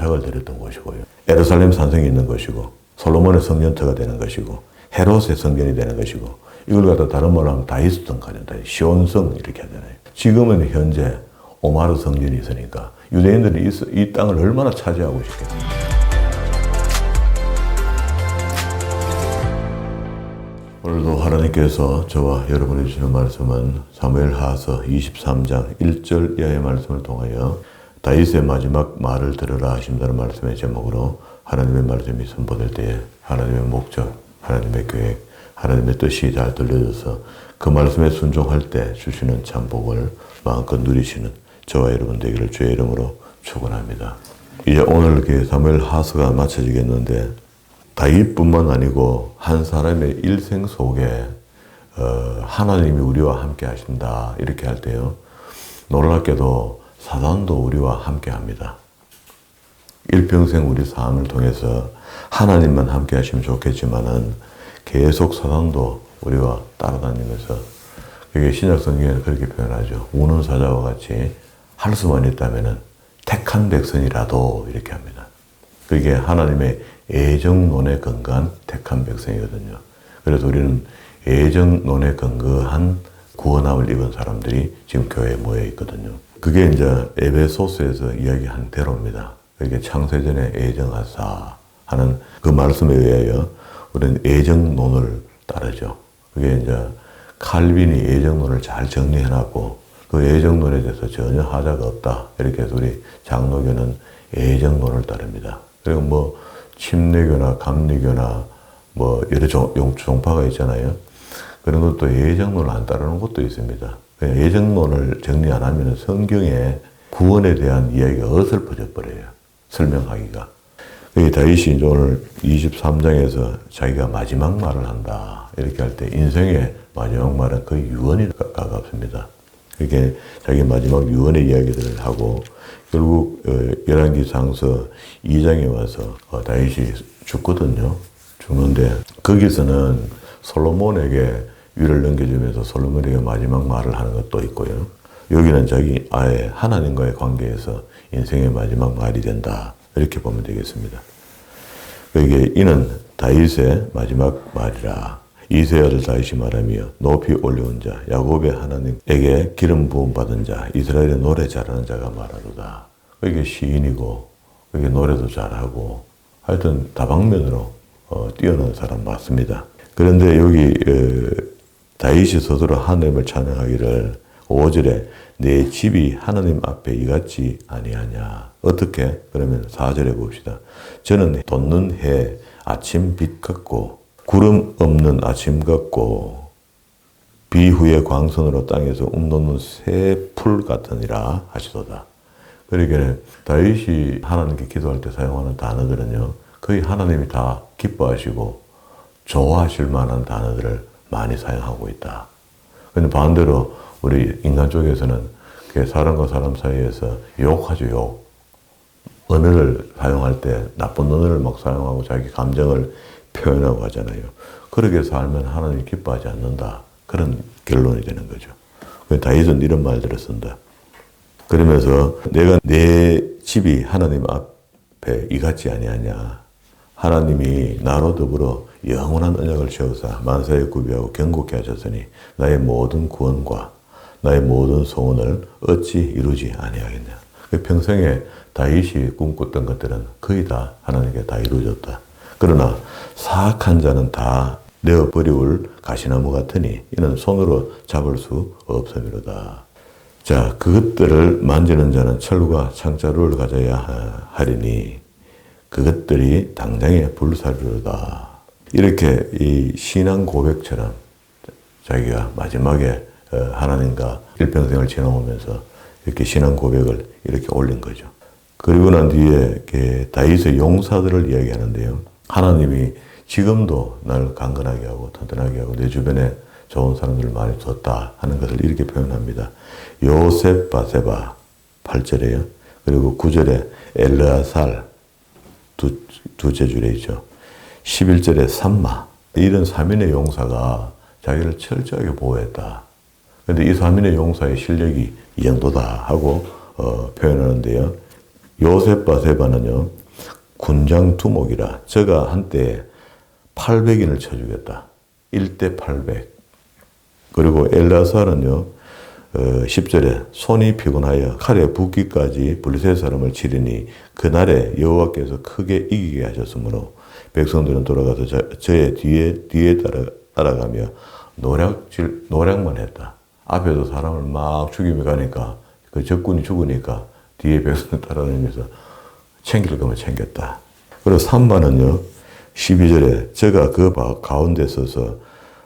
반삭을 드렸던 곳이고요. 예루살렘 산성이 있는 것이고 솔로몬의 성전터가 되는 것이고 헤롯의 성전이 되는 것이고 이걸 갖다 다른 말로 하면 다윗 성까지 시온성 이렇게 하잖아요. 지금은 현재 오마르 성전이 있으니까 유대인들이 이 땅을 얼마나 차지하고 싶겠어요. 오늘도 하나님께서 저와 여러분이 주시는 말씀은 사무엘하서 23장 1절 이하의 말씀을 통하여 다윗의 마지막 말을 들으라 하신다는 말씀의 제목으로 하나님의 말씀이 선포될 때에 하나님의 목적, 하나님의 계획, 하나님의 뜻이 잘 들려져서 그 말씀에 순종할 때 주시는 참복을 마음껏 누리시는 저와 여러분 되기를 주의 이름으로 축원합니다. 이제 오늘 사무엘하서가 마쳐지겠는데 다윗뿐만 아니고 한 사람의 일생 속에 하나님이 우리와 함께 하신다 이렇게 할 때요, 놀랍게도 사단도 우리와 함께 합니다. 일평생 우리 삶을 통해서 하나님만 함께 하시면 좋겠지만은 계속 사단도 우리와 따라다니면서, 그게 신약 성경에는 그렇게 표현하죠. 우는 사자와 같이 할 수만 있다면은 택한 백성이라도 이렇게 합니다. 그게 하나님의 애정론에 근거한 택한 백성이거든요. 그래서 우리는 애정론에 근거한 구원함을 입은 사람들이 지금 교회에 모여 있거든요. 그게 이제 에베소서에서 이야기한 대로입니다. 그게 창세전에 애정하사 하는 그 말씀에 의하여 우리는 애정론을 따르죠. 그게 이제 칼빈이 애정론을 잘 정리해놨고 그 애정론에 대해서 전혀 하자가 없다 이렇게 해서 우리 장로교는 애정론을 따릅니다. 그리고 뭐 침례교나 감리교나 뭐 여러 종파가 있잖아요. 그런 것도 애정론을 안 따르는 것도 있습니다. 애정론을 정리 안 하면 성경에 구원에 대한 이야기가 어설퍼져 버려요. 설명하기가. 다윗이 오늘 23장에서 자기가 마지막 말을 한다 이렇게 할 때 인생의 마지막 말은 거의 유언이 가깝습니다. 그게 자기 마지막 유언의 이야기들을 하고 결국 열왕기상서 2장에 와서 다윗이 죽거든요. 죽는데 거기서는 솔로몬에게 위를 넘겨주면서 솔로몬에게 마지막 말을 하는 것도 있고요. 여기는 자기 아예 하나님과의 관계에서 인생의 마지막 말이 된다 이렇게 보면 되겠습니다. 이게 이는 다윗의 마지막 말이라. 이새의 아들 다윗이 말하며 높이 올려온 자 야곱의 하나님에게 기름 부음 받은 자 이스라엘의 노래 잘하는 자가 말하도다. 이게 시인이고 이게 노래도 잘하고 하여튼 다방면으로 뛰어난 사람 맞습니다. 그런데 여기 다윗이 스스로 하나님을 찬양하기를 5절에 내 집이 하나님 앞에 이같지 아니하냐. 어떻게? 그러면 4절에 봅시다. 저는 돋는 해 아침 빛 같고 구름 없는 아침 같고 비 후에 광선으로 땅에서 움돋는 새 풀 같으니라 하시도다. 그러니까 다윗이 하나님께 기도할 때 사용하는 단어들은요, 거의 하나님이 다 기뻐하시고 좋아하실 만한 단어들을 많이 사용하고 있다. 근데 반대로 우리 인간 쪽에서는 사람과 사람 사이에서 욕하죠, 욕. 언어를 사용할 때 나쁜 언어를 막 사용하고 자기 감정을 표현하고 하잖아요. 그렇게 살면 하나님이 기뻐하지 않는다. 그런 결론이 되는 거죠. 다윗은 이런 말들을 쓴다. 그러면서 내가 내 집이 하나님 앞에 이같지 아니하냐. 하나님이 나로 더불어 영원한 언약을 세우사 만사에 구비하고 경고케 하셨으니 나의 모든 구원과 나의 모든 소원을 어찌 이루지 아니하겠냐. 평생에 다윗이 꿈꿨던 것들은 거의 다 하나님께 다 이루어졌다. 그러나 사악한 자는 다 내어버리울 가시나무 같으니 이는 손으로 잡을 수 없음이로다. 자, 그것들을 만지는 자는 철과 창자루를 가져야 하리니 그것들이 당장에 불살이로다. 이렇게 이 신앙 고백처럼 자기가 마지막에 하나님과 일평생을 지나오면서 이렇게 신앙 고백을 이렇게 올린 거죠. 그리고 난 뒤에 다윗의 용사들을 이야기하는데요. 하나님이 지금도 나를 강건하게 하고 튼튼하게 하고 내 주변에 좋은 사람들을 많이 뒀다 하는 것을 이렇게 표현합니다. 요셉 바세바 8절에요. 그리고 9절에 엘르아살 두째 줄에 있죠. 11절에 삼마. 이런 3인의 용사가 자기를 철저하게 보호했다. 그런데 이 3인의 용사의 실력이 이 정도다 하고 표현하는데요. 요셉바세바는요, 군장 두목이라 저가 한때 800인을 쳐주겠다. 1대 800. 그리고 엘라살은요, 10절에 손이 피곤하여 칼에 붓기까지 블레셋 사람을 치리니 그날에 여호와께서 크게 이기게 하셨으므로 백성들은 돌아가서 저의 뒤에 따라가며 노략만 했다. 앞에서 사람을 막 죽이며 가니까 그 적군이 죽으니까 뒤에 백성들 따라다니면서 챙길 거면 챙겼다. 그리고 산마는요, 12절에 저가 그 가운데 서서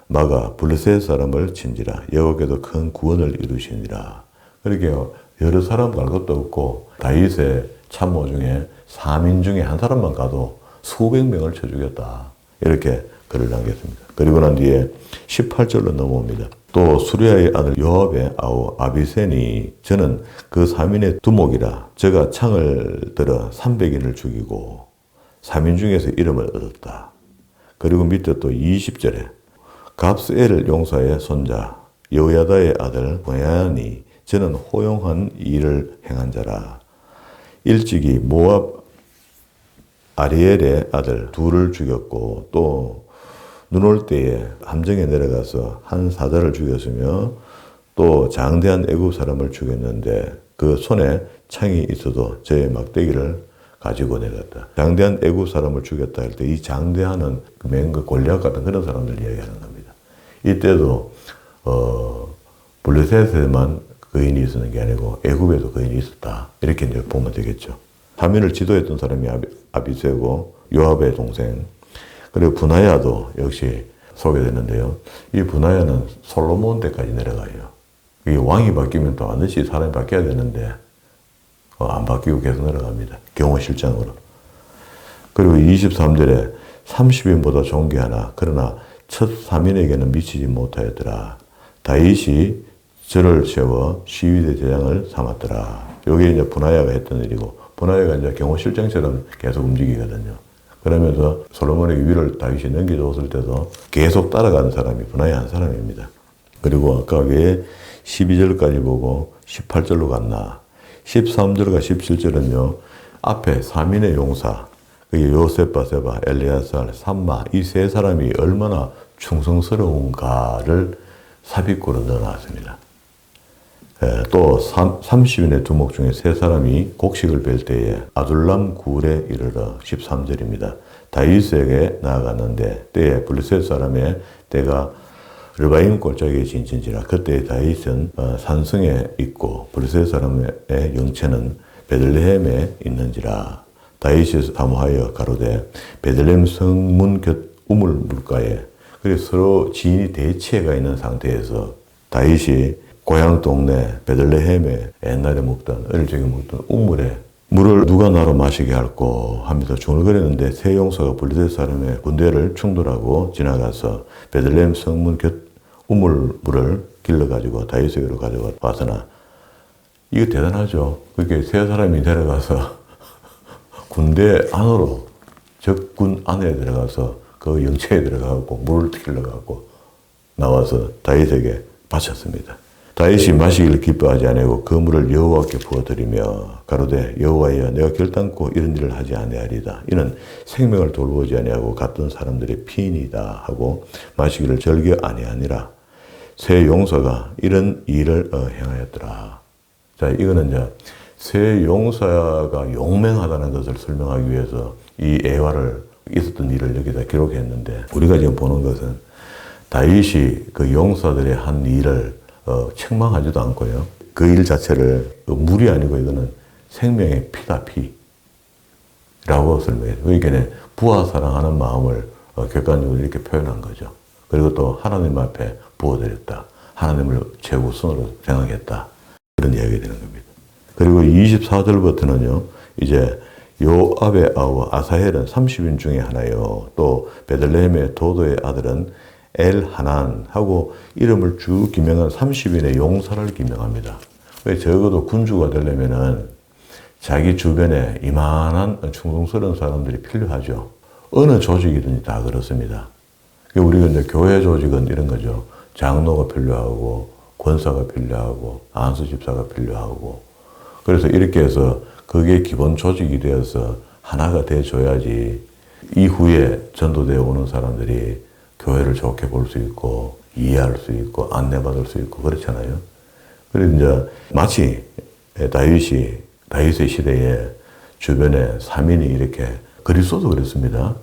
막아 블레셋 사람을 친지라 여호와께서 큰 구원을 이루시니라. 그렇게 여러 사람 갈 것도 없고 다윗의 참모 중에 3인 중에 한 사람만 가도 수백 명을 쳐 죽였다. 이렇게 글을 남겼습니다. 그리고 난 뒤에 18절로 넘어옵니다. 또 수리아의 아들 요압의 아우 아비센이 저는 그 3인의 두목이라 저가 창을 들어 300인을 죽이고 3인 중에서 이름을 얻었다. 그리고 밑에 또 20절에 갑스엘 용사의 손자 여호야다의 아들 고야니 저는 호용한 일을 행한 자라. 일찍이 모압 아리엘의 아들 둘을 죽였고 또 눈 올 때에 함정에 내려가서 한 사자를 죽였으며 또 장대한 애굽 사람을 죽였는데 그 손에 창이 있어도 저의 막대기를 가지고 내렸다. 장대한 애굽 사람을 죽였다 할 때 이 장대한은 맹그 골리앗 같은 그런 사람들 이야기하는 겁니다. 이때도 블레셋에만 거인이 있었는 게 아니고 애굽에도 거인이 있었다. 이렇게 이제 보면 되겠죠. 3인을 지도했던 사람이 아비세고 요압의 동생. 그리고 분하야도 역시 소개되는데요. 이 분하야는 솔로몬 때까지 내려가요. 이 왕이 바뀌면 또 반드시 사람이 바뀌어야 되는데 안 바뀌고 계속 내려갑니다. 경호실장으로. 그리고 23절에 30인보다 존귀하나 그러나 첫 3인에게는 미치지 못하였더라. 다윗이 저를 세워 시위대 대장을 삼았더라. 이게 이제 분하야가 했던 일이고 분하야가 이제 경호실장처럼 계속 움직이거든요. 그러면서 솔로몬에게 위를 다윗이 넘겨줬을 때도 계속 따라가는 사람이 분하야 한 사람입니다. 그리고 아까 왜 12절까지 보고 18절로 갔나? 13절과 17절은요. 앞에 3인의 용사, 그게 요셉바세바, 엘리야살, 삼마 이 세 사람이 얼마나 충성스러운가를 삽입구로 넣어놨습니다. 또 30인의 두목 중에 세 사람이 곡식을 벨 때에 아둘람 굴에 이르러 13절입니다. 다윗에게 나아갔는데 때에 블레셋 사람의 때가 르바임 골짜기에 진친지라 그때 다윗은 산성에 있고 블레셋 사람의 영체는 베들레헴에 있는지라. 다윗이 사모하여 가로되 베들레헴 성문 곁 우물 물가에 그래서 서로 지인이 대치해가 있는 상태에서 다윗이 고향 동네 베들레헴에 옛날에 먹던 어릴 적에 먹던 우물에 물을 누가 나로 마시게 할꼬 하면서 중얼거렸는데 세 용사가 블레셋 사람의 군대를 충돌하고 지나가서 베들레헴 성문 곁 우물 물을 길러가지고 다윗에게로 가져왔으나 이거 대단하죠. 그게 세 사람이 내려가서 군대 안으로 적군 안에 들어가서 그 영체에 들어가고 물을 길러가고 나와서 다윗에게 바쳤습니다. 다윗이 마시기를 기뻐하지 아니하고 그 물을 여호와께 부어드리며 가로되 여호와여 내가 결단코 이런 일을 하지 아니하리다. 이는 생명을 돌보지 아니하고 갔던 사람들의 피인이다 하고 마시기를 즐겨 아니하니라. 세 용사가 이런 일을 행하였더라. 자, 이거는 이제 세 용사가 용맹하다는 것을 설명하기 위해서 이 애화를 있었던 일을 여기다 기록했는데 우리가 지금 보는 것은 다윗이 그 용사들의 한 일을 책망하지도 않고요. 그 일 자체를 물이 아니고 이거는 생명의 피다 피라고 설명해요. 그러니까 부하 사랑하는 마음을 객관적으로 이렇게 표현한 거죠. 그리고 또 하나님 앞에 부어드렸다. 하나님을 최우선으로 생각했다. 그런 이야기가 되는 겁니다. 그리고 24절부터는요. 이제 요압의 아우 아사헬은 30인 중에 하나요. 또 베들레헴의 도도의 아들은 엘하난하고 이름을 쭉 기명한 30인의 용사를 기명합니다. 왜 적어도 군주가 되려면은 자기 주변에 이만한 충성스러운 사람들이 필요하죠. 어느 조직이든지 다 그렇습니다. 우리가 이제 교회 조직은 이런 거죠. 장로가 필요하고 권사가 필요하고 안수 집사가 필요하고 그래서 이렇게 해서 그게 기본 조직이 되어서 하나가 돼줘야지 이후에 전도되어 오는 사람들이 교회를 좋게 볼 수 있고 이해할 수 있고 안내받을 수 있고 그렇잖아요. 그래서 이제 마치 다윗의 시대에 주변에 3인이 이렇게 그리스도도 그랬습니다.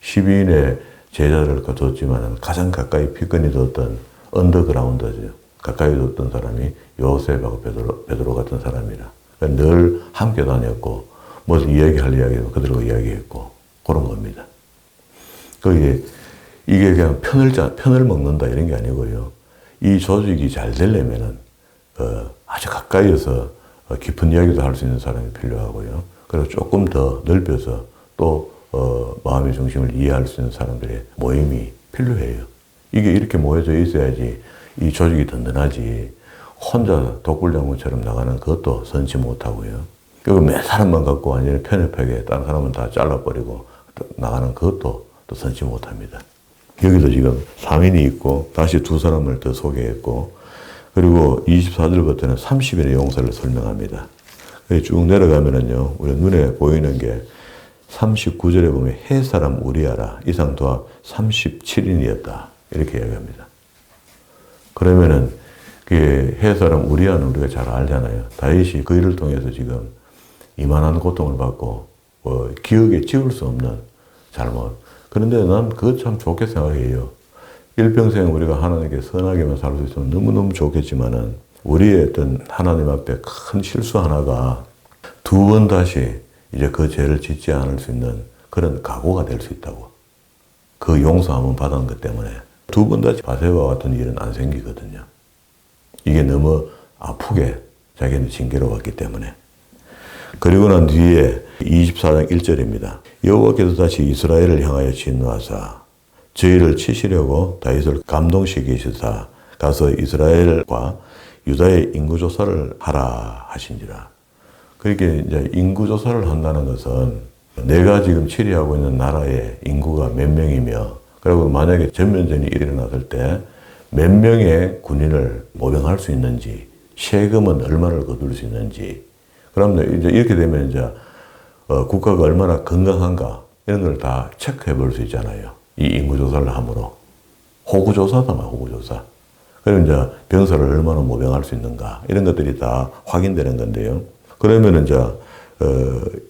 12인의 제자를 거뒀지만 가장 가까이 피권이 뒀던 언더그라운드죠. 가까이 뒀던 사람이 요셉하고 베드로 같은 사람이라. 그러니까 늘 함께 다녔고 무슨 이야기할 이야기도 그들과 이야기했고 그런 겁니다. 이게 그냥 편을 먹는다 이런 게 아니고요. 이 조직이 잘 되려면은 아주 가까이에서 깊은 이야기도 할 수 있는 사람이 필요하고요. 그리고 조금 더 넓혀서 또 마음의 중심을 이해할 수 있는 사람들의 모임이 필요해요. 이게 이렇게 모여져 있어야지 이 조직이 든든하지 혼자 독불장군처럼 나가는 것도 선지 못하고요. 그리고 몇 사람만 갖고 완전히 편협하게 다른 사람은 다 잘라버리고 나가는 것도 또 선지 못합니다. 여기도 지금 3인이 있고 다시 두 사람을 더 소개했고 그리고 24절부터는 30인의 용사를 설명합니다. 쭉 내려가면은요, 우리 눈에 보이는 게 39절에 보면 해 사람 우리아라 이상도와 37인이었다 이렇게 이야기합니다. 그러면은 그 해 사람 우리아는 우리가 잘 알잖아요. 다윗이 그 일을 통해서 지금 이만한 고통을 받고 기억에 지울 수 없는 잘못. 그런데 난 그거 참 좋게 생각해요. 일평생 우리가 하나님께 선하게만 살 수 있으면 너무너무 좋겠지만은 우리의 어떤 하나님 앞에 큰 실수 하나가 두 번 다시 이제 그 죄를 짓지 않을 수 있는 그런 각오가 될 수 있다고. 그 용서 한번 받은 것 때문에 두 번 다시 바세바와 같은 일은 안 생기거든요. 이게 너무 아프게 자기는 징계로웠기 때문에. 그리고 난 뒤에 24장 1절입니다. 여호와께서 다시 이스라엘을 향하여 진노하사 저희를 치시려고 다윗을 감동시키시사 가서 이스라엘과 유다의 인구조사를 하라 하신지라. 그렇게 이제 인구조사를 한다는 것은 내가 지금 치리하고 있는 나라의 인구가 몇 명이며 그리고 만약에 전면전이 일어났을 때 몇 명의 군인을 모병할 수 있는지 세금은 얼마를 거둘 수 있는지 그러면 이제 이렇게 되면 이제 국가가 얼마나 건강한가 이런 걸 다 체크해 볼 수 있잖아요. 이 인구조사를 함으로. 호구조사다, 호구조사. 그리고 이제 병사를 얼마나 모병할 수 있는가 이런 것들이 다 확인되는 건데요. 그러면 이제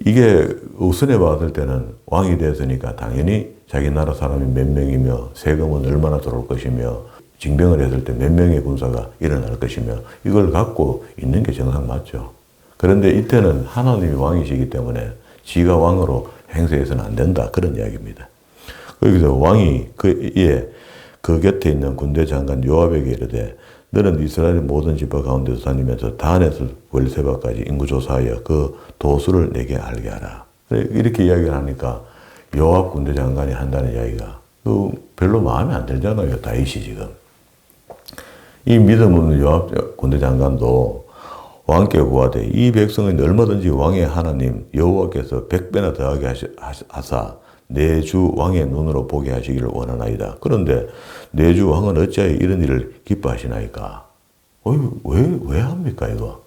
이게 우선해 봤을 때는 왕이 됐으니까 당연히 자기 나라 사람이 몇 명이며 세금은 얼마나 들어올 것이며 징병을 했을 때 몇 명의 군사가 일어날 것이며 이걸 갖고 있는 게 정상 맞죠. 그런데 이때는 하나님이 왕이시기 때문에 지가 왕으로 행세해서는 안 된다 그런 이야기입니다. 그래서 왕이 그 곁에 있는 군대 장관 요압에게 이르되 너는 이스라엘 모든 지파 가운데서 다니면서 단에서 월세바까지 인구조사하여 그 도수를 내게 알게 하라. 이렇게 이야기를 하니까 요압 군대 장관이 한다는 이야기가 별로 마음에 안 들잖아요. 다윗이 지금. 이 믿음 없는 요압 군대 장관도 왕께 구하되 이 백성은 얼마든지 왕의 하나님 여호와께서 100배나 더하게 하사 내 주 왕의 눈으로 보게 하시기를 원하나이다. 그런데 내 주 왕은 어찌하여 이런 일을 기뻐하시나이까? 왜 합니까 이거?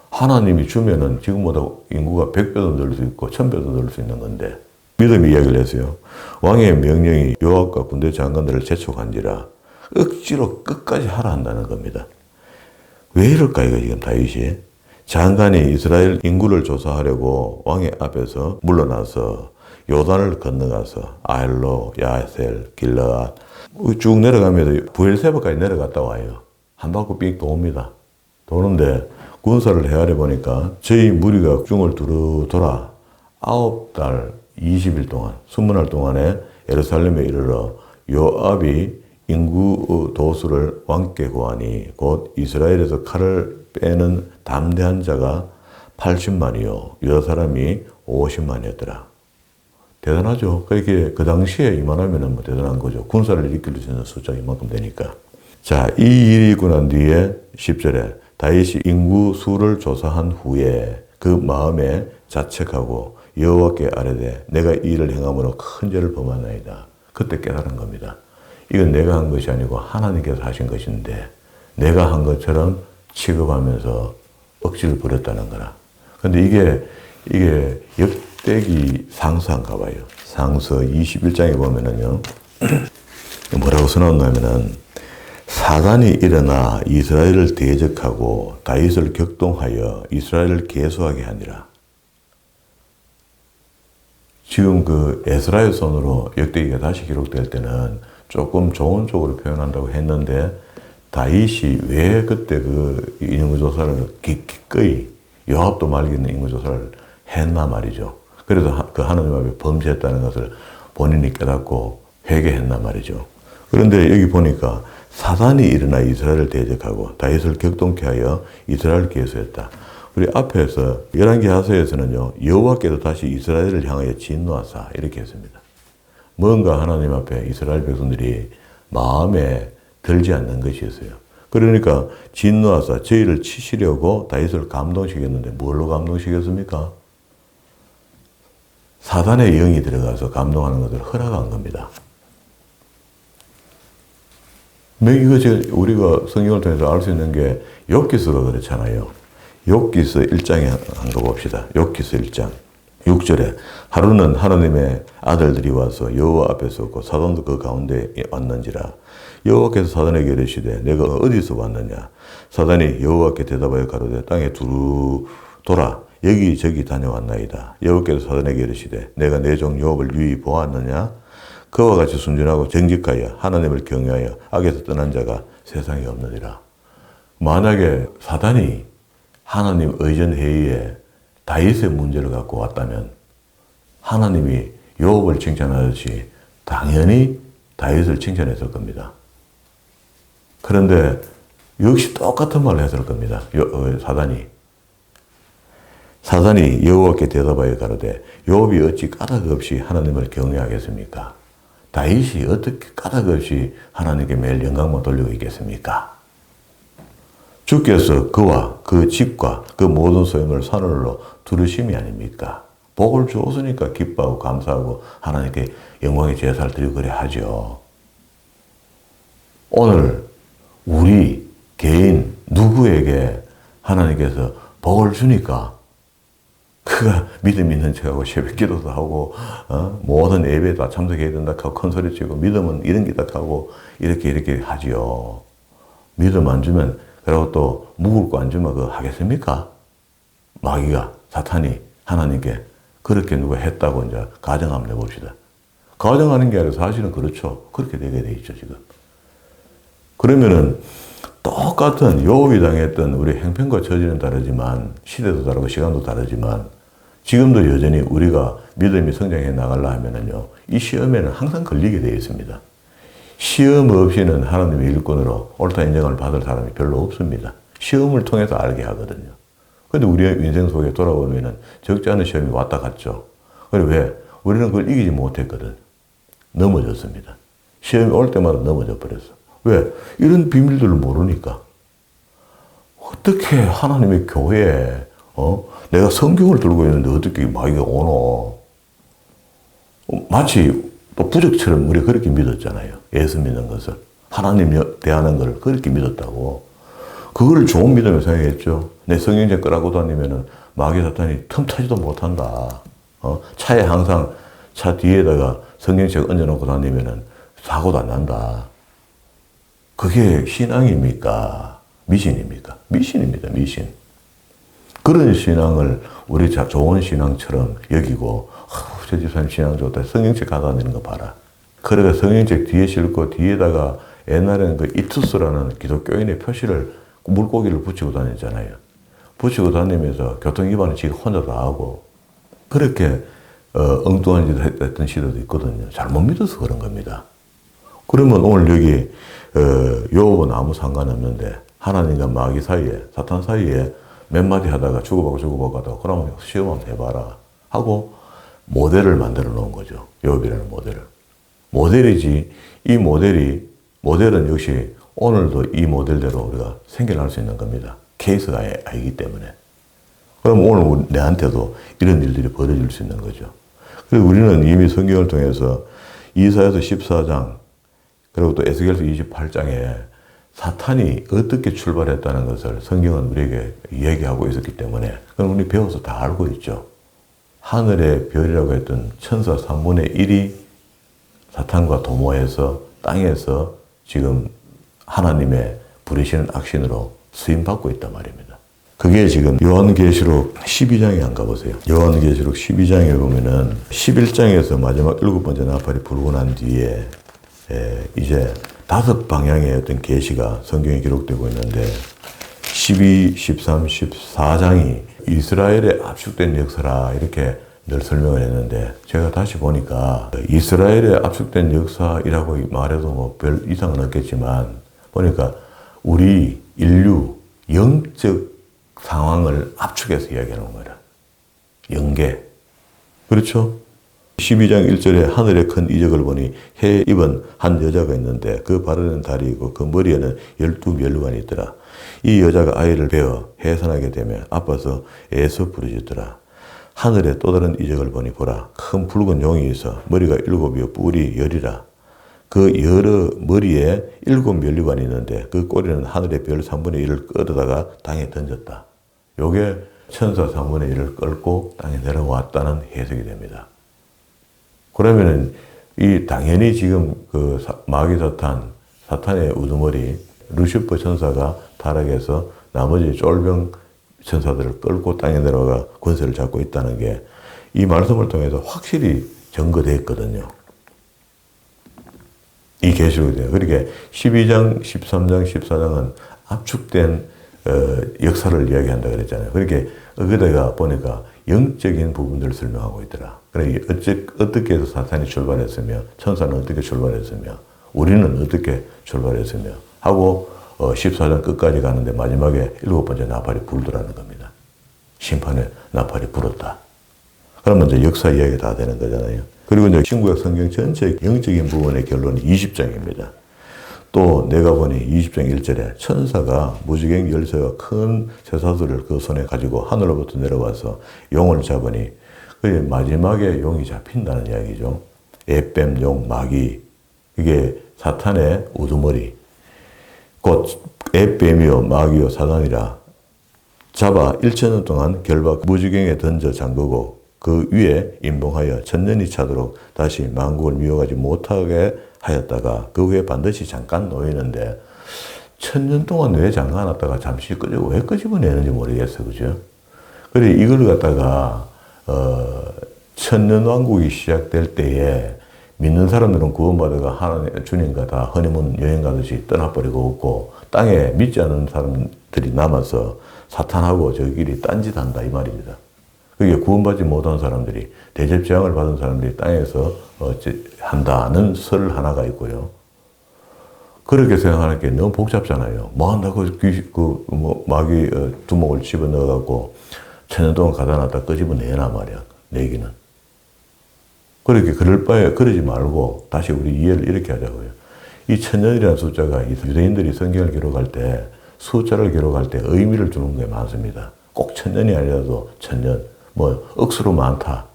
하나님이 주면은 지금보다 인구가 100배도 늘 수 있고 1000배도 늘 수 있는 건데 믿음이 이야기를 했어요. 왕의 명령이 요압과 군대 장관들을 재촉한지라 억지로 끝까지 하라 한다는 겁니다. 왜 이럴까 이거 지금 다윗이? 장관이 이스라엘 인구를 조사하려고 왕의 앞에서 물러나서 요단을 건너가서 아헬로, 야셀, 길르앗 쭉 내려가면서 부엘세바까지 내려갔다 와요. 한 바퀴 삑 돕니다. 도는데 군사를 헤아려 보니까 저희 무리가 중을 두루 돌아 9달 20일 동안 20날 동안에 예루살렘에 이르러 요압이 인구 도수를 왕께 구하니 곧 이스라엘에서 칼을 빼는 담대한 자가 80만이요 유다 사람이 50만이었더라. 대단하죠. 그렇게 그 당시에 이만하면 뭐 대단한 거죠. 군사를 이끌 수 있는 숫자가 이만큼 되니까. 자, 이 일이 있고 난 뒤에 10절에 다윗이 인구 수를 조사한 후에 그 마음에 자책하고 여호와께 아뢰되 내가 이 일을 행함으로 큰 죄를 범하나이다. 그때 깨달은 겁니다. 이건 내가 한 것이 아니고 하나님께서 하신 것인데 내가 한 것처럼 취급하면서 억지를 부렸다는 거라. 근데 이게 이게 역대기 상서인가 봐요. 상서 21장에 보면은요. 뭐라고 써놨냐면은 사단이 일어나 이스라엘을 대적하고 다윗을 격동하여 이스라엘을 계수하게 하니라. 지금 그 에스라의 손으로 역대기가 다시 기록될 때는 조금 좋은 쪽으로 표현한다고 했는데 다윗이 왜 그때 그 인구조사를 기꺼이 요압도 말기는 인구조사를 했나 말이죠. 그래서 그 하나님 앞에 범죄했다는 것을 본인이 깨닫고 회개했나 말이죠. 그런데 여기 보니까 사단이 일어나 이스라엘을 대적하고 다윗을 격동케 하여 이스라엘을 계수했다. 우리 앞에서 열왕기 하서에서는요, 여호와께서 다시 이스라엘을 향하여 진노하사 이렇게 했습니다. 뭔가 하나님 앞에 이스라엘 백성들이 마음에 들지 않는 것이었어요. 그러니까 진노하사 저희를 치시려고 다윗을 감동시켰는데 뭘로 감동시켰습니까? 사단의 영이 들어가서 감동하는 것을 허락한 겁니다. 이거 우리가 성경을 통해서 알 수 있는 게 욥기서가 그렇잖아요. 욥기서 1장에 한번 봅시다. 욥기서 1장 6절에 하루는 하나님의 아들들이 와서 여호와 앞에 섰고 사단도 그 가운데 왔는지라. 여호와께서 사단에게 이르시되 내가 어디서 왔느냐. 사단이 여호와께 대답하여 가로되 땅에 두루 돌아 여기저기 다녀왔나이다. 여호와께서 사단에게 이르시되 내가 내 종 욥을 유의 보았느냐. 그와 같이 순전하고 정직하여 하나님을 경외하여 악에서 떠난 자가 세상에 없느니라. 만약에 사단이 하나님 의전 회의에 다윗의 문제를 갖고 왔다면 하나님이 욥을 칭찬하듯이 당연히 다윗을 칭찬했을 겁니다. 그런데 역시 똑같은 말을 했을 겁니다. 사단이 여호와께 대답하여 가로되 욥이 어찌 까닭 없이 하나님을 경외하겠습니까? 다윗이 어떻게 까닭 없이 하나님께 매일 영광만 돌리고 있겠습니까? 주께서 그와 그 집과 그 모든 소유를 산울로 두르심이 아닙니까? 복을 주었으니까 기뻐하고 감사하고 하나님께 영광의 제사를 드리고 그래 하죠. 오늘 우리 개인 누구에게 하나님께서 복을 주니까 그가 믿음 있는 척하고 새벽 기도도 하고 모든 예배에 다 참석해야 된다 하고 큰 소리 치고 믿음은 이런 기다 하고 이렇게 하지요. 믿음 안 주면 그리고 또 묵을 거 안 주면 그거 하겠습니까? 마귀가 사탄이 하나님께 그렇게 누가 했다고 이제 가정 한번 해봅시다. 가정하는 게 아니라 사실은 그렇죠. 그렇게 되게 돼 있죠 지금. 그러면은 똑같은 욥이 당했던 우리 행편과 처지는 다르지만 시대도 다르고 시간도 다르지만 지금도 여전히 우리가 믿음이 성장해 나가려 하면은요 이 시험에는 항상 걸리게 되어 있습니다. 시험 없이는 하나님의 일꾼으로 옳다 인정을 받을 사람이 별로 없습니다. 시험을 통해서 알게 하거든요. 근데 우리의 인생 속에 돌아보면은 적지 않은 시험이 왔다 갔죠. 그래 왜? 우리는 그걸 이기지 못했거든. 넘어졌습니다. 시험이 올 때마다 넘어져 버렸어. 왜? 이런 비밀들을 모르니까. 어떻게 하나님의 교회에 내가 성경을 들고 있는데 어떻게 마귀가 오노? 마치 또 부적처럼 우리 그렇게 믿었잖아요. 예수 믿는 것을. 하나님 대하는 걸 그렇게 믿었다고. 그거를 좋은 믿음에 생각했죠. 내 성경책 끌고 다니면은 마귀 사탄이 틈타지도 못한다. 차에 항상 차 뒤에다가 성경책 얹어놓고 다니면은 사고도 안 난다. 그게 신앙입니까? 미신입니까? 미신입니다, 미신. 그런 신앙을 우리 좋은 신앙처럼 여기고, 저 집사님 신앙 좋다. 성경책 가다 다니는 거 봐라. 그래가 성경책 뒤에 싣고 뒤에다가 옛날에는 그 이투스라는 기독교인의 표시를 물고기를 붙이고 다녔잖아요. 붙이고 다니면서 교통위반을 지가 혼자 다 하고, 그렇게 엉뚱한 짓을 했던 시대도 있거든요. 잘못 믿어서 그런 겁니다. 그러면 오늘 여기 욥은 아무 상관없는데 하나님과 마귀 사이에 사탄 사이에 몇 마디 하다가 주고받고 하다가 그러면 시험 한번 해봐라 하고 모델을 만들어 놓은 거죠. 욥이라는 모델을. 모델이지 이 모델은 역시 오늘도 이 모델대로 우리가 생겨날 수 있는 겁니다. 케이스가 아니기 때문에. 그럼 오늘 내한테도 이런 일들이 벌어질 수 있는 거죠. 그래서 우리는 이미 성경을 통해서 이사야서 14장 그리고 또 에스겔서 28장에 사탄이 어떻게 출발했다는 것을 성경은 우리에게 얘기하고 있었기 때문에 그럼 우리 배워서 다 알고 있죠. 하늘의 별이라고 했던 천사 3분의 1이 사탄과 도모해서 땅에서 지금 하나님의 부리시는 악신으로 쓰임받고 있단 말입니다. 그게 지금 요한계시록 12장에 안 가보세요. 요한계시록 12장에 보면은 11장에서 마지막 7번째 나팔이 불고 난 뒤에 이제 5방향의 어떤 계시가 성경에 기록되고 있는데 12, 13, 14장이 이스라엘의 압축된 역사라 이렇게 늘 설명을 했는데 제가 다시 보니까 이스라엘의 압축된 역사이라고 말해도 뭐 별 이상은 없겠지만 보니까 우리 인류 영적 상황을 압축해서 이야기하는 거라. 영계. 그렇죠? 12장 1절에 하늘의 큰 이적을 보니 해 입은 한 여자가 있는데 그 바르는 다리이고 그 머리에는 12면류관이 있더라. 이 여자가 아이를 베어 해산하게 되며 아파서 애서 부르짖더라. 하늘에 또 다른 이적을 보니 보라. 큰 붉은 용이 있어 머리가 7이요 뿔이 10이라. 그 여러 머리에 7면류관이 있는데 그 꼬리는 하늘의 별 3분의 1을 끌어다가 땅에 던졌다. 요게 천사 3분의 1을 끌고 땅에 내려왔다는 해석이 됩니다. 그러면은 이 당연히 지금 그 마귀 사탄의 우두머리 루시퍼 천사가 타락해서 나머지 쫄병 천사들을 끌고 땅에 내려가 권세를 잡고 있다는 게 이 말씀을 통해서 확실히 증거되었거든요. 이 계시록이 돼요. 그러니까 12장, 13장, 14장은 압축된 역사를 이야기한다 그랬잖아요. 그렇게 거기다가 보니까 영적인 부분들을 설명하고 있더라. 그래 어떻게 해서 사탄이 출발했으며 천사는 어떻게 출발했으며 우리는 어떻게 출발했으며 하고 14장 끝까지 가는데 마지막에 7번째 나팔이 불더라는 겁니다. 심판의 나팔이 불었다. 그러면 이제 역사 이야기가 다 되는 거잖아요. 그리고 이제 신구약 성경 전체 영적인 부분의 결론이 20장입니다. 또 내가 보니 20장 1절에 천사가 무지개 열쇠와 큰 쇠사슬을 그 손에 가지고 하늘로부터 내려와서 용을 잡으니 그게 마지막에 용이 잡힌다는 이야기죠. 에뱀, 용, 마귀 이게 사탄의 우두머리 곧 에뱀이요 마귀요 사단이라 잡아 1000년 동안 결박 무지개에 던져 잠그고 그 위에 임봉하여 천년이 차도록 다시 만국을 미워하지 못하게 하였다가 그 후에 반드시 잠깐 놓이는데 1000년 동안 왜 잠가놨다가 잠시 왜 끄집어내는지 모르겠어요. 그죠? 그래 이걸 갖다가 1000년 왕국이 시작될 때에 믿는 사람들은 구원받아가 하나님 주님과 다 허니문 여행 가듯이 떠나버리고 없고 땅에 믿지 않는 사람들이 남아서 사탄하고 저끼리 딴짓한다 이 말입니다. 그게 구원받지 못한 사람들이 대접 재앙을 받은 사람들이 땅에서 한다는 설 하나가 있고요. 그렇게 생각하는 게 너무 복잡잖아요. 뭐 한다고 마귀 두목을 집어넣어갖고 1000년 동안 가다 놨다 끄집어내나 말이야. 내기는. 그렇게 그럴 바에 그러지 말고 다시 우리 이해를 이렇게 하자고요. 이 1000년이라는 숫자가 유대인들이 성경을 기록할 때 숫자를 기록할 때 의미를 주는 게 많습니다. 꼭 1000년이 아니라도 1000년, 뭐 억수로 많다,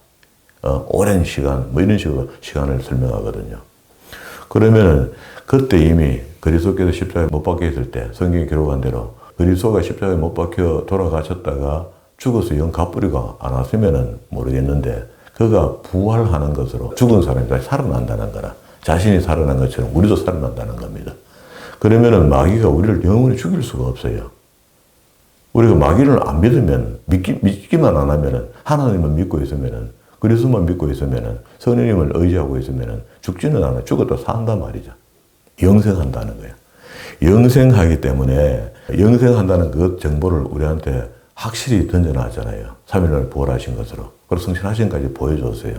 오랜 시간, 뭐 이런 식으로 시간을 설명하거든요. 그러면은 그때 이미 그리스도께서 십자가에 못 박혀 있을 때 성경이 기록한 대로 그리스도가 십자가에 못 박혀 돌아가셨다가 죽어서 영 갚으리가 안 왔으면은 모르겠는데 그가 부활하는 것으로 죽은 사람이 다시 살아난다는 거라. 자신이 살아난 것처럼 우리도 살아난다는 겁니다. 그러면은 마귀가 우리를 영원히 죽일 수가 없어요. 우리가 마귀를 안 믿으면, 믿기만 안 하면은, 하나님만 믿고 있으면은, 그리스도만 믿고 있으면은, 성령님을 의지하고 있으면은, 죽지는 않아. 죽어도 산단 말이죠. 영생한다는 거예요. 영생하기 때문에, 영생한다는 그 정보를 우리한테 확실히 던져놨잖아요. 3일날 부활하신 것으로. 그리고 성신하신까지 보여줬어요.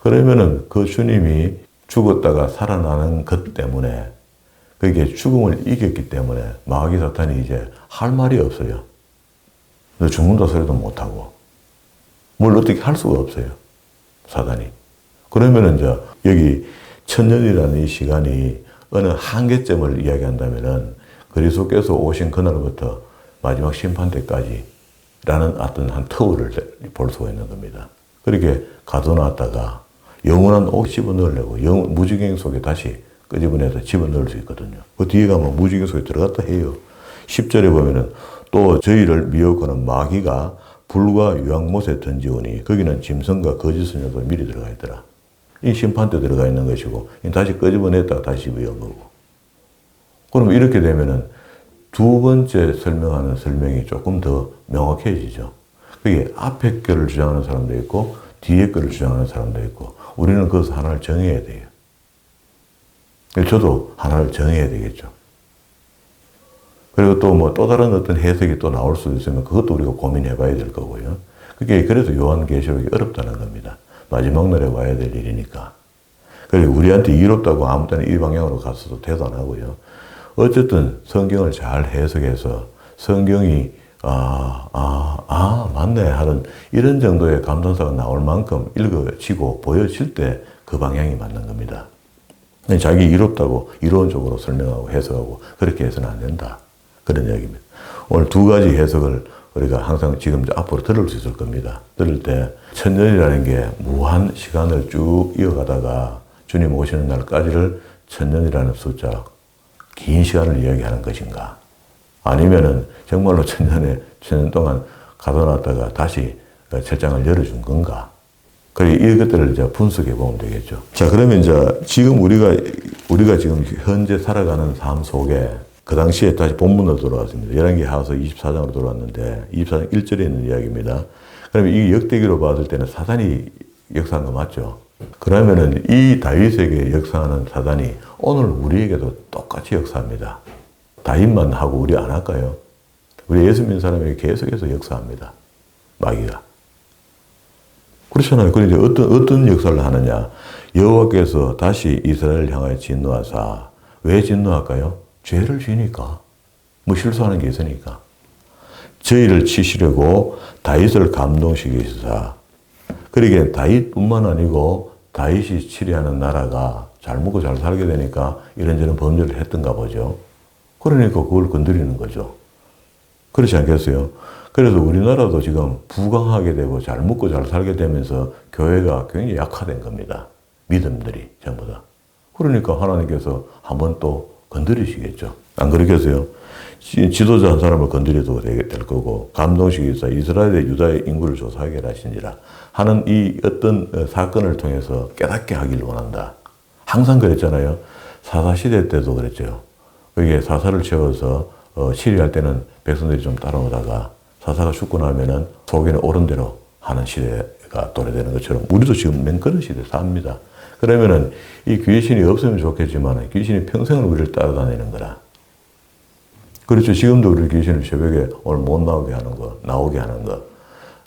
그러면은 그 주님이 죽었다가 살아나는 것 때문에, 그게 죽음을 이겼기 때문에, 마귀 사탄이 이제 할 말이 없어요. 너 죽는다 소리도 못하고 뭘 어떻게 할 수가 없어요. 사단이. 그러면은 이제 여기 1000년이라는 이 시간이 어느 한계점을 이야기한다면은 그리스도께서 오신 그날부터 마지막 심판 때까지 라는 어떤 한 터울을 볼 수가 있는 겁니다. 그렇게 가둬놨다가 영원한 옥 집어넣으려고 무지개 속에 다시 끄집어내서 집어넣을 수 있거든요. 그 뒤에 가면 무지개 속에 들어갔다 해요. 10절에 보면은 또 저희를 미혹하는 마귀가 불과 유황못에 던지오니 거기는 짐승과 거짓선녀도 미리 들어가 있더라. 이 심판 때 들어가 있는 것이고 다시 끄집어냈다가 다시 집어온 거고. 그럼 이렇게 되면은 두 번째 설명하는 설명이 조금 더 명확해지죠. 그게 앞에 거를 주장하는 사람도 있고 뒤에 거를 주장하는 사람도 있고 우리는 그것을 하나를 정해야 돼요. 저도 하나를 정해야 되겠죠. 그리고 또 뭐 또 다른 어떤 해석이 또 나올 수도 있으면 그것도 우리가 고민해 봐야 될 거고요. 그게 그래서 요한계시록이 어렵다는 겁니다. 마지막 날에 와야 될 일이니까. 그리고 우리한테 이롭다고 아무 때나 이 방향으로 갔어도 대단하고요. 어쨌든 성경을 잘 해석해서 성경이 맞네 하는 이런 정도의 감탄사가 나올 만큼 읽어지고 보여질 때 그 방향이 맞는 겁니다. 자기 이롭다고 이론적으로 설명하고 해석하고 그렇게 해서는 안 된다. 그런 이야기입니다. 오늘 두 가지 해석을 우리가 항상 지금 앞으로 들을 수 있을 겁니다. 들을 때 천년이라는 게 무한 시간을 쭉 이어가다가 주님 오시는 날까지를 천년이라는 숫자, 긴 시간을 이야기하는 것인가? 아니면은 정말로 천년 동안 가둬놨다가 다시 철장을 열어준 건가? 그리고 이것들을 이제 분석해 보면 되겠죠. 자, 그러면 이제 지금 우리가 지금 현재 살아가는 삶 속에 그 당시에 다시 본문으로 돌아왔습니다. 열왕기하서 24장으로 돌아왔는데 24장 1절에 있는 이야기입니다. 그러면 이 역대기로 봤을 때는 사단이 역사한 거 맞죠? 그러면은 이 다윗에게 역사하는 사단이 오늘 우리에게도 똑같이 역사합니다. 다윗만 하고 우리 안 할까요? 우리 예수 믿는 사람에게 계속해서 역사합니다. 마귀가. 그렇잖아요. 그런데 어떤 역사를 하느냐? 여호와께서 다시 이스라엘을 향하여 진노하사. 왜 진노할까요? 죄를 지니까. 뭐 실수하는 게 있으니까. 저희를 치시려고 다윗을 감동시키시사. 그러기에 다윗뿐만 아니고 다윗이 치리하는 나라가 잘 먹고 잘 살게 되니까 이런저런 범죄를 했던가 보죠. 그러니까 그걸 건드리는 거죠. 그렇지 않겠어요? 그래서 우리나라도 지금 부강하게 되고 잘 먹고 잘 살게 되면서 교회가 굉장히 약화된 겁니다. 믿음들이 전부 다. 그러니까 하나님께서 한번 또 건드리시겠죠. 안 그러겠어요? 지도자 한 사람을 건드려도 될 거고 감동시키사 이스라엘의 유다의 인구를 조사하게 하시니라 하는 이 어떤 사건을 통해서 깨닫게 하기를 원한다. 항상 그랬잖아요. 사사시대 때도 그랬죠. 그게 사사를 채워서 치리할 때는 백성들이 좀 따라오다가 사사가 죽고 나면은 소견이 옳은 대로 하는 시대가 도래되는 것처럼 우리도 지금 맨 그런 시대에 삽니다. 그러면은 이 귀신이 없으면 좋겠지만 귀신이 평생을 우리를 따라다니는 거라. 그렇죠. 지금도 우리 귀신을 새벽에 오늘 못 나오게 하는 거, 나오게 하는 거,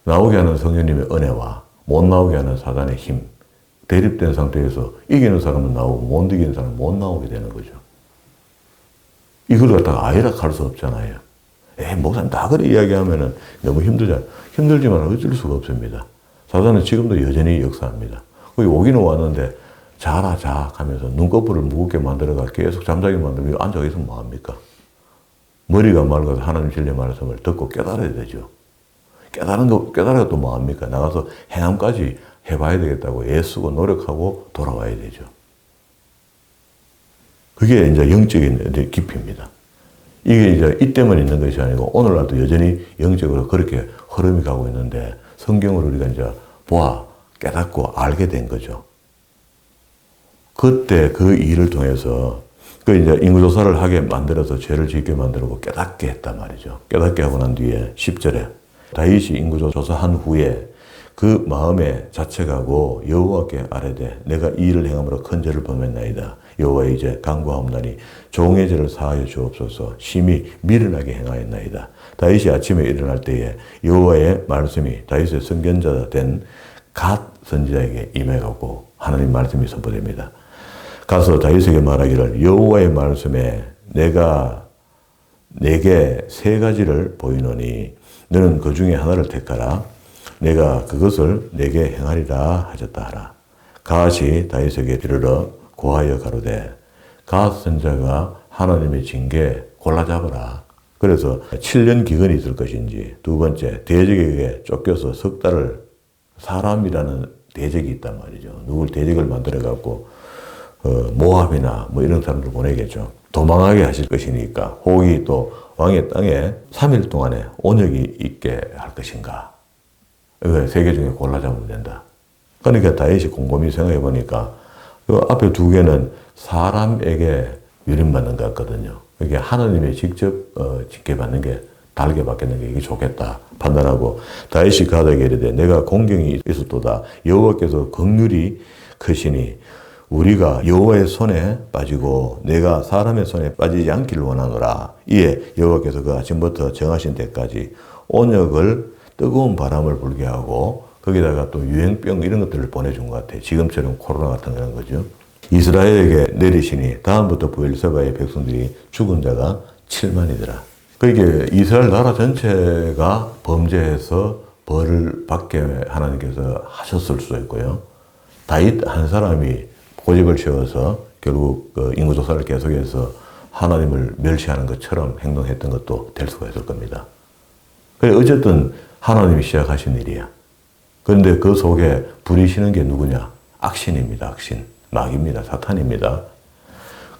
나오게 하는 성령님의 은혜와 못 나오게 하는 사단의 힘, 대립된 상태에서 이기는 사람은 나오고 못 이기는 사람은 못 나오게 되는 거죠. 이걸 갖다가 아이락 할 수 없잖아요. 목사님 다 그래 이야기하면은 너무 힘들잖아요. 힘들지만 어쩔 수가 없습니다. 사단은 지금도 여전히 역사합니다. 거기 오기는 왔는데 자라 자 하면서 눈꺼풀을 무겁게 만들어가 계속 잠자게 만들면 앉아 있으면 뭐합니까? 머리가 맑아서 하나님 진리 말씀을 듣고 깨달아야 되죠. 깨달아가 또 뭐합니까? 나가서 행함까지 해봐야 되겠다고 애쓰고 노력하고 돌아와야 되죠. 그게 이제 영적인 깊이입니다. 이게 이제 이 때문에 있는 것이 아니고 오늘날도 여전히 영적으로 그렇게 흐름이 가고 있는데 성경을 우리가 이제 보아 깨닫고 알게 된 거죠. 그때 그 일을 통해서 그 이제 인구조사를 하게 만들어서 죄를 짓게 만들고 깨닫게 했단 말이죠. 깨닫게 하고 난 뒤에 10절에 다윗이 인구조사한 후에 그 마음에 자책하고 여호와께 아뢰되 내가 이 일을 행함으로 큰 죄를 범했나이다. 여호와 이제 간구하옵나니 종의 죄를 사하여 주옵소서. 심히 미련하게 행하였나이다. 다윗이 아침에 일어날 때에 여호와의 말씀이 다윗의 선견자 된 갓 선지자에게 임해가고 하나님 말씀이 선포됩니다. 가서 다윗에게 말하기를 여호와의 말씀에 내가 내게 세 가지를 보이노니 너는 그 중에 하나를 택하라. 내가 그것을 내게 행하리라 하셨다 하라. 갓이 다윗에게 이르러 고하여 가로되 갓 선자가 하나님의 징계 골라 잡으라. 그래서 7년 기근이 있을 것인지 두 번째 대적에게 쫓겨서 석 달을 사람이라는 대적이 있단 말이죠. 누굴 대적을 만들어 갖고 모압이나 뭐 이런 사람들 보내겠죠. 도망하게 하실 것이니까 혹이 또 왕의 땅에 3일 동안에 온역이 있게 할 것인가. 세 개 중에 골라 잡으면 된다. 그러니까 다윗이 곰곰이 생각해 보니까 그 앞에 두 개는 사람에게 유림받는 것 같거든요. 이게 하나님이 직접 직계받는 게 달게 받겠는 게 이게 좋겠다 판단하고 다윗이 가다게 이르되 내가 공경이 있었도다. 여호와께서 긍휼이 크시니 우리가 여호와의 손에 빠지고 내가 사람의 손에 빠지지 않기를 원하노라. 이에 여호와께서 그 아침부터 정하신 때까지 온역을 뜨거운 바람을 불게 하고 거기다가 또 유행병 이런 것들을 보내준 것 같아요. 지금처럼 코로나 같은 그런 거죠. 이스라엘에게 내리시니 다음부터 브엘세바의 백성들이 죽은 자가 7만이더라. 그러니까 이스라엘 나라 전체가 범죄해서 벌을 받게 하나님께서 하셨을 수도 있고요. 다윗 한 사람이 고집을 세워서 결국 그 인구조사를 계속해서 하나님을 멸시하는 것처럼 행동했던 것도 될 수가 있을 겁니다. 그래 어쨌든 하나님이 시작하신 일이야. 그런데 그 속에 부리시는 게 누구냐? 악신입니다. 악신. 마귀입니다. 사탄입니다.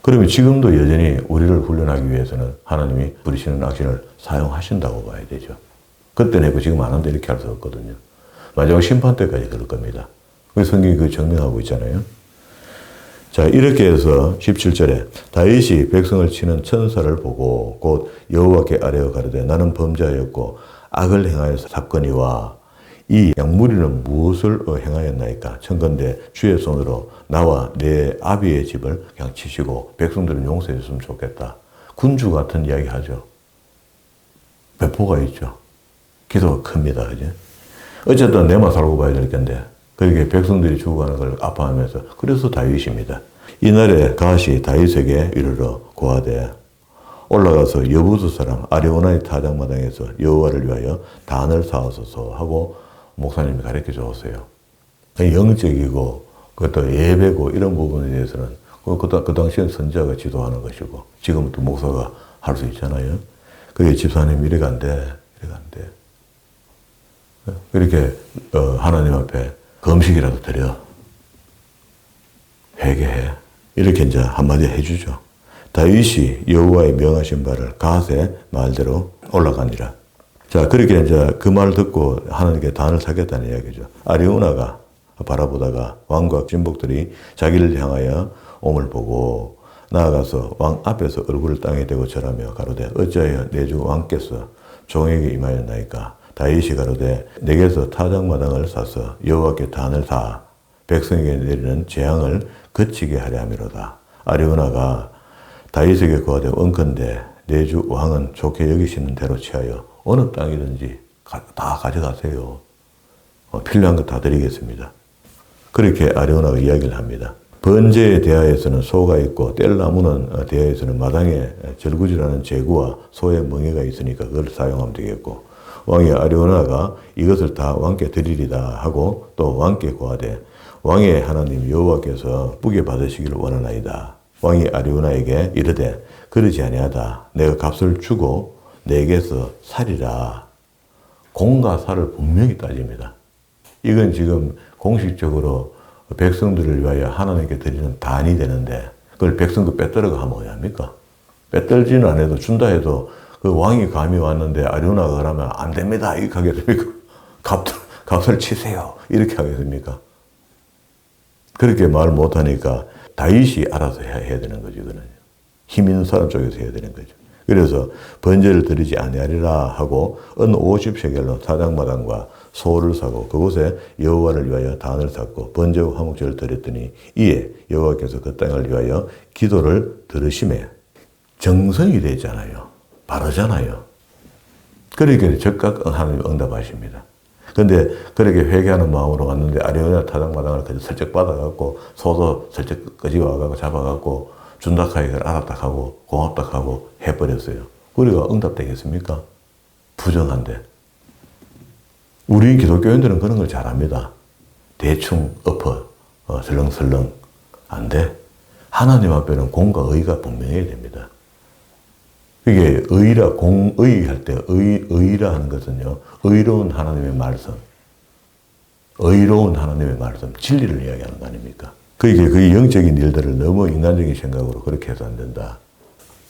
그러면 지금도 여전히 우리를 훈련하기 위해서는 하나님이 부리시는 악신을 사용하신다고 봐야 되죠. 그때는 했고 지금 안 한다 이렇게 할 수 없거든요. 마지막 심판 때까지 그럴 겁니다. 그래서 성경이 그 증명하고 있잖아요. 자, 이렇게 해서 17절에 다윗이 백성을 치는 천사를 보고 곧 여호와께 아뢰어 가로되 나는 범죄하였고 악을 행하여서 사건이와 이 양무리는 무엇을 행하였나이까? 청건대 주의 손으로 나와 내 아비의 집을 그냥 치시고 백성들은 용서해 줬으면 좋겠다. 군주 같은 이야기 하죠. 배포가 있죠. 기도가 큽니다. 그죠? 어쨌든 내만 살고 봐야 될 건데 그렇게 백성들이 죽어가는 걸 아파하면서 그래서 다윗입니다. 이날에 갓이 다윗에게 이르러 고하되 올라가서 여부수 사람 아리오나의 타작마당에서 여호와를 위하여 단을 쌓으소서 하고 목사님이 가르쳐 주었어요. 영적이고 그것도 예배고 이런 부분에 대해서는 그 당시엔 선지자가 지도하는 것이고 지금은 또 목사가 할 수 있잖아요. 그게 집사님이 이래가 안 돼. 이렇게 하나님 앞에 금식이라도 드려. 회개해. 이렇게 이제 한마디 해주죠. 다윗이 여호와의 명하신 바를 갓의 말대로 올라가니라. 자, 그렇게 이제 그 말 듣고 하나님께 단을 사겠다는 이야기죠. 아리우나가 바라보다가 왕과 진복들이 자기를 향하여 옴을 보고 나아가서 왕 앞에서 얼굴을 땅에 대고 절하며 가로되 어찌하여 내 주 왕께서 종에게 임하였나이까? 다윗이 가로되 내게서 타작마당을 사서 여호와께 단을 사 백성에게 내리는 재앙을 그치게 하려 함이로다. 아리우나가 다윗에게 고하되 원컨대 내 주 왕은 좋게 여기시는 대로 취하여 어느 땅이든지 다 가져가세요. 필요한 거 다 드리겠습니다. 그렇게 아리우나가 이야기를 합니다. 번제에 대하여서는 소가 있고 뗄나무는 대하여서는 마당에 절구지라는 제구와 소의 멍에가 있으니까 그걸 사용하면 되겠고 왕이 아리우나가 이것을 다 왕께 드리리다 하고 또 왕께 고하되 왕의 하나님 여호와께서 뿌게 받으시기를 원하나이다. 왕이 아리우나에게 이르되 그러지 아니하다. 내가 값을 주고 내게서 살이라. 공과 사를 분명히 따집니다. 이건 지금 공식적으로 백성들을 위하여 하나님께 드리는 단이 되는데 그걸 백성 그 빼떨어가 하면 어디 합니까? 빼떨지는 안 해도 준다 해도 그 왕이 감히 왔는데 아리우나가 그러면 안 됩니다. 이렇게 하겠습니까? 값을 치세요. 이렇게 하겠습니까? 그렇게 말 못하니까 다윗이 알아서 해야 되는 거죠. 이거는. 힘 있는 사람 쪽에서 해야 되는 거죠. 그래서 번제를 드리지 아니하리라 하고 은 50세겔로 타작마당과 소를 사고 그곳에 여호와를 위하여 단을 샀고 번제와 화목제를 드렸더니 이에 여호와께서 그 땅을 위하여 기도를 들으심에 정성이 되잖아요. 바르잖아요. 그러니까 즉각 하나님이 응답하십니다. 근데 그렇게 회개하는 마음으로 갔는데 아리오나 타작마당을 그저 슬쩍 받아갖고 소도 슬쩍 끄집어와갖고 잡아갖고 준다카이 그걸 알았다 하고 고맙다 하고 해버렸어요. 우리가 응답되겠습니까? 부정한데. 우리 기독교인들은 그런 걸 잘합니다. 대충 엎어 설렁설렁 안 돼. 하나님 앞에는 공과 의가 분명해야 됩니다. 이게 의라 공의 할 때 의라 하는 것은요. 의로운 하나님의 말씀. 의로운 하나님의 말씀. 진리를 이야기하는 거 아닙니까? 그게 그 영적인 일들을 너무 인간적인 생각으로 그렇게 해서 안 된다.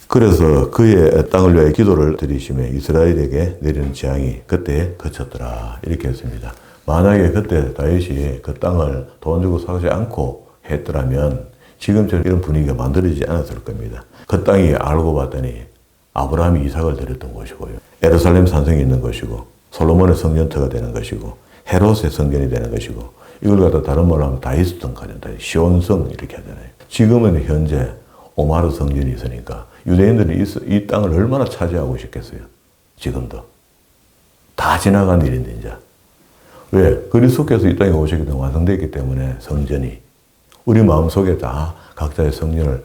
그래서 그의 땅을 위하여 기도를 드리시며 이스라엘에게 내리는 재앙이 그때 그쳤더라. 이렇게 했습니다. 만약에 그때 다윗이 그 땅을 돈 주고 사지 않고 했더라면 지금처럼 이런 분위기가 만들어지지 않았을 겁니다. 그 땅이 알고 봤더니 아브라함이 이삭을 드렸던 곳이고요. 예루살렘 산성이 있는 것이고 솔로몬의 성전터가 되는 것이고 헤롯의 성전이 되는 것이고 이걸 갖다 다른 말로 하면 다윗 성가전, 시온성 이렇게 하잖아요. 지금은 현재 오마르 성전이 있으니까 유대인들이 이 땅을 얼마나 차지하고 싶겠어요. 지금도. 다 지나간 일인데 이제. 왜? 그리스도께서 이 땅에 오시기 때문에 완성되었기 때문에 성전이 우리 마음속에 다 각자의 성전을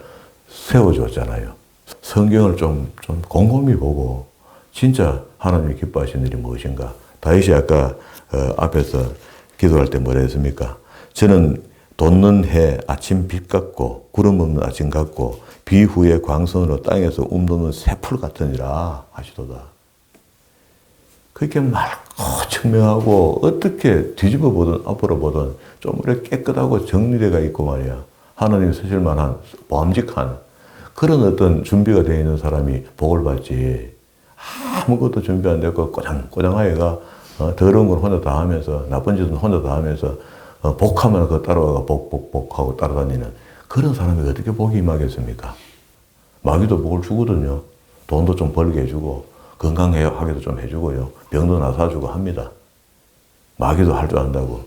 세워줬잖아요. 성경을 좀 곰곰이 보고 진짜 하나님이 기뻐하시는 일이 무엇인가. 다윗이 아까 앞에서 기도할 때 뭐라 했습니까? 저는 돋는 해 아침 빛 같고 구름 없는 아침 같고 비 후에 광선으로 땅에서 움돋는 새풀 같으니라 하시도다. 그렇게 맑고 청명하고 어떻게 뒤집어 보든 앞으로 보든 좀 이렇게 깨끗하고 정리되어 있고 말이야. 하나님 쓰실 만한 보암직한 그런 어떤 준비가 되어 있는 사람이 복을 받지. 아무것도 준비 안 되고 꼬장꼬장하게가 더러운 걸 혼자 다 하면서 나쁜 짓은 혼자 다 하면서 복하면 그거 따라가고 복하고 따라다니는 그런 사람이 어떻게 복이 임하겠습니까? 마귀도 복을 주거든요. 돈도 좀 벌게 해주고 건강하게도 좀 해주고요. 병도 나사주고 합니다. 마귀도 할 줄 안다고.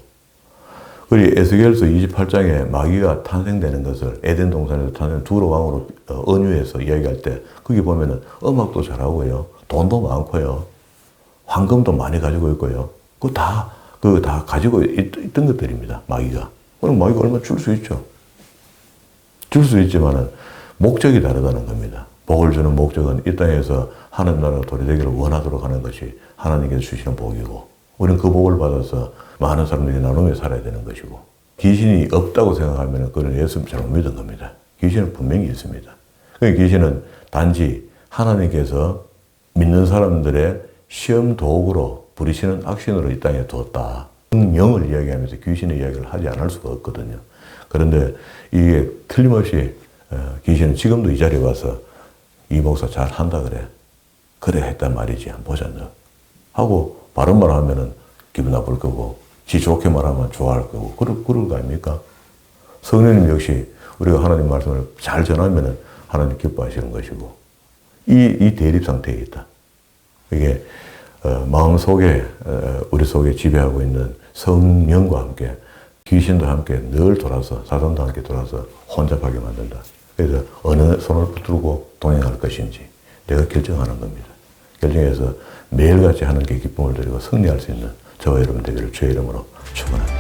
그리고 에스겔서 28장에 마귀가 탄생되는 것을 에덴 동산에서 탄생 두로 왕으로 언유해서 이야기할 때 거기 보면은 음악도 잘하고요. 돈도 많고요. 황금도 많이 가지고 있고요. 그거 다 가지고 있던 것들입니다. 마귀가. 그럼 마귀가 얼마 줄 수 있죠. 줄 수 있지만은 목적이 다르다는 겁니다. 복을 주는 목적은 이 땅에서 하나님 나라가 도래되기를 원하도록 하는 것이 하나님께서 주시는 복이고 우리는 그 복을 받아서 많은 사람들이 나누며 살아야 되는 것이고 귀신이 없다고 생각하면 그건 예수 잘못 믿은 겁니다. 귀신은 분명히 있습니다. 그 귀신은 단지 하나님께서 믿는 사람들의 시험 도구로 부리시는 악신으로 이 땅에 두었다. 영을 이야기하면서 귀신의 이야기를 하지 않을 수가 없거든요. 그런데 이게 틀림없이 귀신은 지금도 이 자리에 와서 이 목사 잘 한다 그래. 그래 했단 말이지. 한번 보자 너. 하고 바른 말 하면은 기분 나쁠 거고 지 좋게 말하면 좋아할 거고 그럴 거 아닙니까? 성령님 역시 우리가 하나님 말씀을 잘 전하면은 하나님 기뻐하시는 것이고 이 대립 상태에 있다. 이게 마음 속에 우리 속에 지배하고 있는 성령과 함께 귀신도 함께 늘 돌아서 사단도 함께 돌아서 혼잡하게 만든다. 그래서 어느 손을 붙들고 동행할 것인지 내가 결정하는 겁니다. 결정해서 매일같이 하는 게 기쁨을 드리고 승리할 수 있는 저와 여러분 되기를 주의 이름으로 축원합니다.